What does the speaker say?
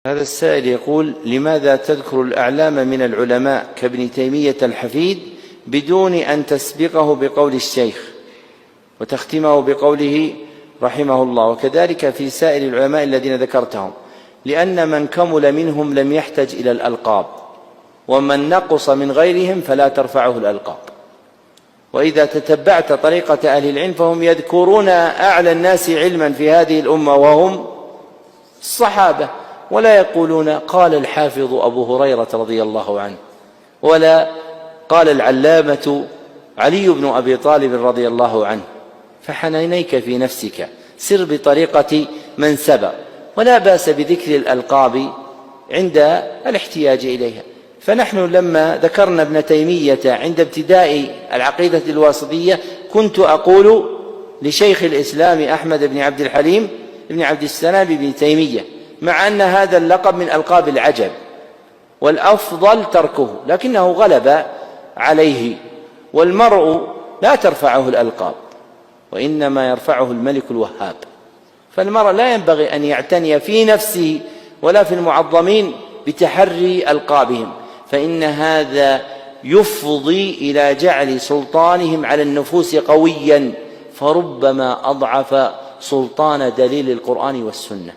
هذا السائل يقول: لماذا تذكر الأعلام من العلماء كابن تيمية الحفيد بدون أن تسبقه بقول الشيخ وتختمه بقوله رحمه الله، وكذلك في سائر العلماء الذين ذكرتهم؟ لأن من كمل منهم لم يحتج إلى الألقاب، ومن نقص من غيرهم فلا ترفعه الألقاب. وإذا تتبعت طريقة أهل العلم فهم يذكرون أعلى الناس علما في هذه الأمة وهم الصحابة، ولا يقولون قال الحافظ أبو هريرة رضي الله عنه، ولا قال العلامة علي بن أبي طالب رضي الله عنه. فحنينيك في نفسك، سر بطريقة من سبق، ولا بأس بذكر الألقاب عند الاحتياج إليها. فنحن لما ذكرنا ابن تيمية عند ابتداء العقيدة الواسطية كنت أقول لشيخ الإسلام أحمد بن عبد الحليم بن عبد السلام بن تيمية، مع أن هذا اللقب من ألقاب العجب والأفضل تركه، لكنه غلب عليه. والمرء لا ترفعه الألقاب، وإنما يرفعه الملك الوهاب. فالمرء لا ينبغي أن يعتني في نفسه ولا في المعظمين بتحري ألقابهم، فإن هذا يفضي إلى جعل سلطانهم على النفوس قويا، فربما أضعف سلطان دليل القرآن والسنة.